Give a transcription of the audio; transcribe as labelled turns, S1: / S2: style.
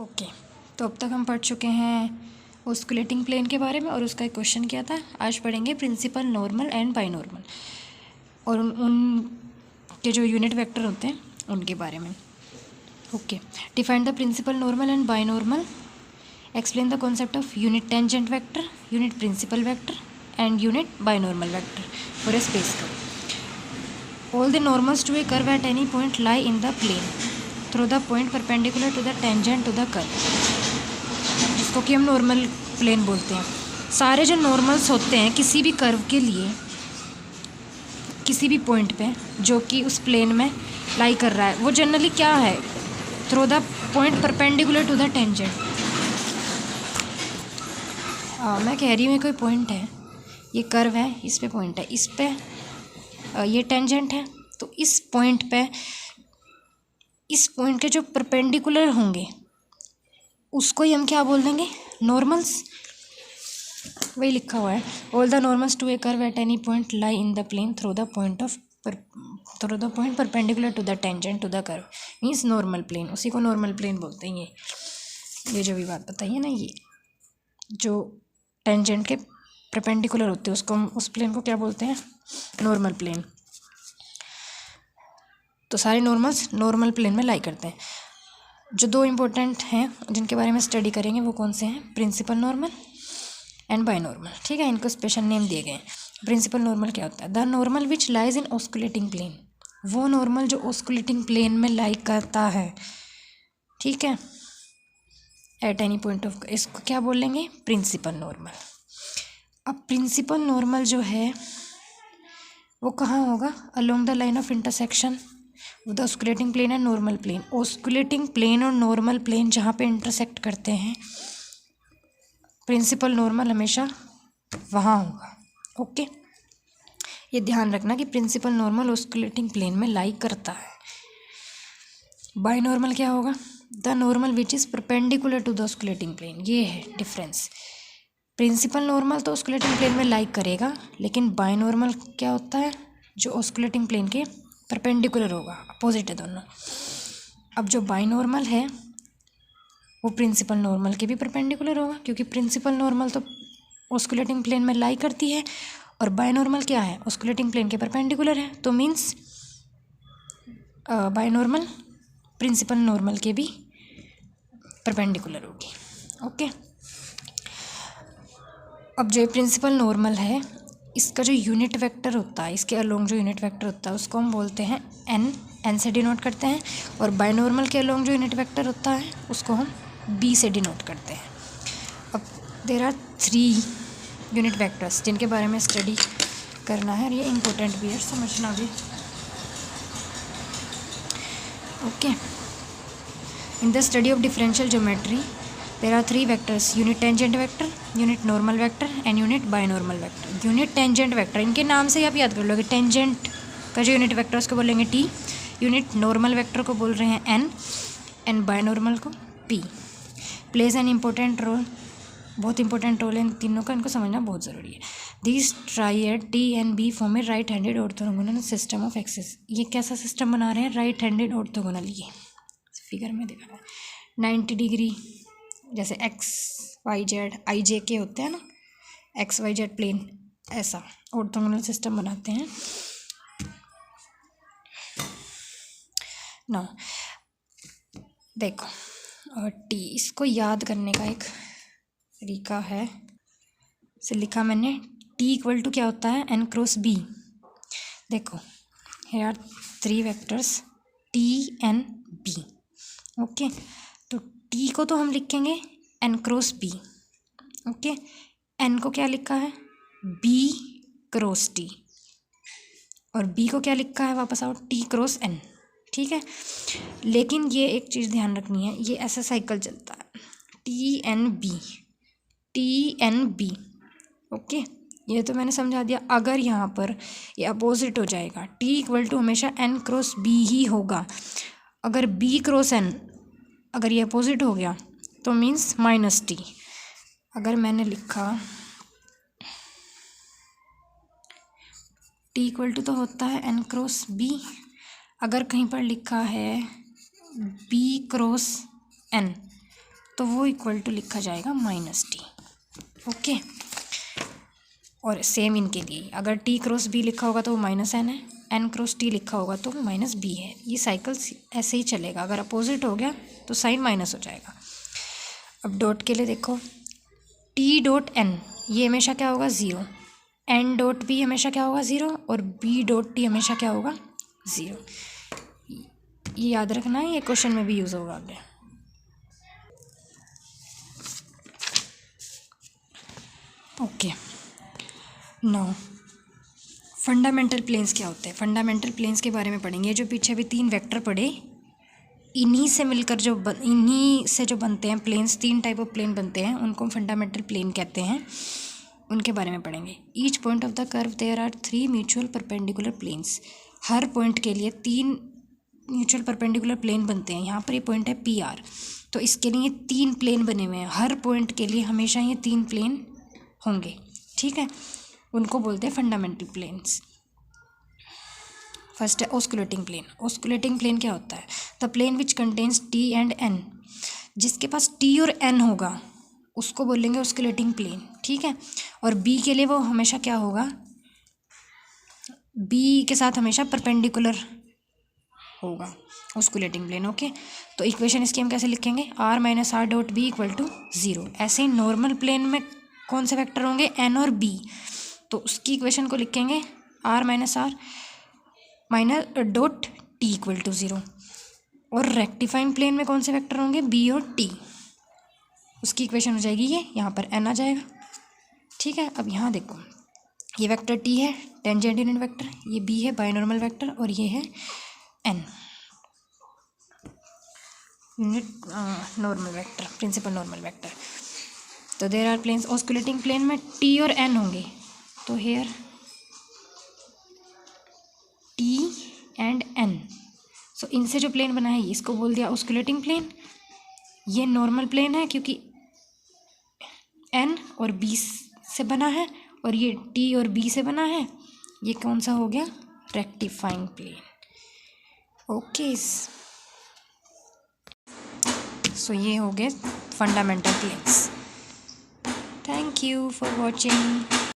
S1: Okay, तो अब तक हम पढ़ चुके हैं ऑस्कुलेटिंग प्लेन के बारे में और उसका एक क्वेश्चन किया था। आज पढ़ेंगे प्रिंसिपल, नॉर्मल एंड बाइनॉर्मल और उन के जो यूनिट वेक्टर होते हैं उनके बारे में। Okay, define the principal, normal and binormal, explain the concept of unit tangent vector, unit principal vector and unit binormal vector for a space curve. All the normals to a curve at any point lie in the plane through the point perpendicular to the tangent to the curve, जिसको कि हम normal plane बोलते हैं। सारे जो normals होते हैं किसी भी कर्व के लिए, किसी भी पॉइंट पे जो कि उस प्लेन में लाई कर रहा है, वो जनरली क्या है, through the point perpendicular to the tangent. मैं कह रही हूँ कोई पॉइंट है, ये कर्व है, इस पे पॉइंट है, इस पे ये टेंजेंट है, तो इस पॉइंट पे, इस पॉइंट के जो परपेंडिकुलर होंगे उसको ही हम क्या बोल देंगे, नॉर्मल्स। वही लिखा हुआ है, all the normals to a curve at any point lie in the plane through the point perpendicular to the tangent to the curve, means normal plane. उसी को नॉर्मल प्लेन बोलते हैं। ये जो भी बात बताइए ना, ये जो टेंजेंट के परपेंडिकुलर होते हैं उसको हम, उस प्लेन को क्या बोलते हैं, नॉर्मल प्लेन। तो सारे नॉर्मल्स नॉर्मल प्लेन में लाई करते हैं। जो दो इम्पोर्टेंट हैं जिनके बारे में स्टडी करेंगे वो कौन से हैं, प्रिंसिपल नॉर्मल एंड बाइनॉर्मल। ठीक है, इनको स्पेशल नेम दिए गए हैं। प्रिंसिपल नॉर्मल क्या होता है, the normal which lies in osculating plane, वो नॉर्मल जो ऑस्कुलेटिंग प्लेन में लाई करता है। ठीक है, एट एनी पॉइंट ऑफ, इसको क्या बोलेंगे, प्रिंसिपल नॉर्मल। अब प्रिंसिपल नॉर्मल जो है वो कहाँ होगा, along the line of intersection the osculating plane and normal plane. Osculating plane और नॉर्मल प्लेन जहाँ पे इंटरसेक्ट करते हैं, प्रिंसिपल नॉर्मल हमेशा वहाँ होगा। ओके, ये ध्यान रखना कि प्रिंसिपल नॉर्मल ऑस्कुलेटिंग प्लेन में लाई करता है। बाइनॉर्मल क्या होगा, the normal which is perpendicular to the osculating plane. ये है डिफरेंस। प्रिंसिपल नॉर्मल तो ऑस्कुलेटिंग प्लेन में लाई करेगा, लेकिन बाइनॉर्मल क्या होता है, जो ऑस्कुलेटिंग प्लेन के परपेंडिकुलर होगा, अपोजिट है दोनों। अब जो बाइनॉर्मल है वो प्रिंसिपल नॉर्मल के भी परपेंडिकुलर होगा, क्योंकि प्रिंसिपल नॉर्मल तो ऑस्कुलेटिंग प्लेन में लाई करती है और बाइनॉर्मल क्या है, ऑस्कुलेटिंग प्लेन के परपेंडिकुलर है। तो मीन्स बाइनॉर्मल प्रिंसिपल नॉर्मल के भी परपेंडिकुलर होगी। ओके, अब जो प्रिंसिपल नॉर्मल है, इसका जो यूनिट वेक्टर होता है, इसके अलोंग जो यूनिट वेक्टर होता है उसको हम बोलते हैं एन से डिनोट करते हैं, और बाइनॉर्मल के अलोंग जो यूनिट वेक्टर होता है उसको हम बी से डिनोट करते हैं। अब देयर आर 3 यूनिट वेक्टर्स जिनके बारे में स्टडी करना है, और ये इम्पोर्टेंट भी है, समझना भी। Okay, in the study of differential geometry there are 3 vectors, unit tangent vector, unit normal vector and unit binormal vector. Unit tangent vector, इनके नाम से ही आप याद कर लोगे, टेंजेंट का जो यूनिट वेक्टर उसको बोलेंगे टी, यूनिट नॉर्मल वेक्टर को बोल रहे हैं एन, एंड बाइनॉर्मल को पी। प्लेज एन इम्पोर्टेंट रोल, बहुत इंपॉर्टेंट रोल है इन तीनों का, इनको समझना बहुत ज़रूरी है। This triad T and B form a right handed orthogonal system of axis. ये कैसा सिस्टम बना रहे हैं, राइट हैंडेड ऑर्थोगोनल। ये फिगर में दिखा रहा है 90 डिग्री, जैसे X Y Z I J K होते हैं ना, एक्स वाई जेड प्लेन, ऐसा ऑर्थोगोनल सिस्टम बनाते हैं ना। देखो, और टी, इसको याद करने का एक तरीका है, इसे लिखा मैंने, टी इक्वल टू क्या होता है, एन क्रॉस बी। देखो, here are 3 vectors T N B. Okay, तो टी को तो हम लिखेंगे N cross B. Okay, N को क्या लिखा है, बी क्रॉस टी, और बी को क्या लिखा है, वापस आओ, टी क्रॉस एन। ठीक है, लेकिन ये एक चीज़ ध्यान रखनी है, ये ऐसा साइकिल चलता है, T N B, T N B. Okay, ये तो मैंने समझा दिया। अगर यहाँ पर ये अपोजिट हो जाएगा, टी इक्वल टू हमेशा एन क्रॉस बी ही होगा। अगर बी क्रॉस एन, अगर ये अपोजिट हो गया तो मीन्स माइनस टी। अगर मैंने लिखा टी इक्वल टू तो होता है एन क्रॉस बी, अगर कहीं पर लिखा है बी क्रॉस एन तो वो इक्वल टू लिखा जाएगा माइनस टी। ओके, और सेम इनके लिए अगर टी क्रॉस बी लिखा होगा तो वो माइनस एन है, एन क्रॉस टी लिखा होगा तो माइनस बी है। ये साइकिल ऐसे ही चलेगा, अगर अपोजिट हो गया तो साइन माइनस हो जाएगा। अब डॉट के लिए देखो, टी डॉट एन ये हमेशा क्या होगा 0, एन डॉट बी हमेशा क्या होगा 0 और बी डॉट टी हमेशा क्या होगा 0। ये याद रखना है, ये क्वेश्चन में भी यूज़ होगा आगे। ओके, नाउ फंडामेंटल प्लेन्स क्या होते हैं। फंडामेंटल प्लेन्स के बारे में पढ़ेंगे। जो पीछे भी 3 वेक्टर पढ़े, इन्हीं से मिलकर इन्हीं से जो बनते हैं प्लेन्स, 3 टाइप ऑफ प्लेन बनते हैं, उनको फंडामेंटल प्लेन कहते हैं। उनके बारे में पढ़ेंगे। Each point of the curve there are 3 mutual perpendicular planes. हर पॉइंट के लिए 3 म्यूचुअल परपेंडिकुलर प्लेन बनते हैं। यहाँ पर ये पॉइंट है PR, तो इसके लिए 3 प्लेन बने हुए हैं। हर पॉइंट के लिए हमेशा ये 3 प्लेन होंगे, ठीक है। उनको बोलते हैं फंडामेंटल प्लेन्स। फर्स्ट है ऑस्कुलेटिंग प्लेन। ऑस्कुलेटिंग प्लेन क्या होता है? The plane which contains T and N। जिसके पास T और N होगा उसको बोलेंगे ऑस्कुलेटिंग प्लेन, ठीक है। और B के लिए वो हमेशा क्या होगा, B के साथ हमेशा परपेंडिकुलर होगा ऑस्कुलेटिंग प्लेन। ओके, तो इक्वेशन इसकी हम कैसे लिखेंगे, R minus R dot B equal to 0। ऐसे ही नॉर्मल प्लेन में कौन से वेक्टर होंगे, N और B, तो उसकी इक्वेशन को लिखेंगे R minus R minus dot T equal to 0। और रेक्टिफाइंग प्लेन में कौन से वेक्टर होंगे, B और T, उसकी इक्वेशन हो जाएगी ये, यहाँ पर N आ जाएगा, ठीक है। अब यहाँ देखो, ये वेक्टर T है टेंजेंट यूनिट वेक्टर, ये B है बाइनॉर्मल वेक्टर, और ये है N unit normal vector, principal normal vector. तो there are planes, osculating plane में T और N होंगे, तो here T and N। So इनसे जो प्लेन बना है इसको बोल दिया ऑस्कुलेटिंग प्लेन। ये नॉर्मल प्लेन है क्योंकि N और B से बना है, और ये T और B से बना है। ये कौन सा हो गया, रेक्टिफाइंग प्लेन। ओके, सो ये हो गए fundamental planes. Thank you for watching.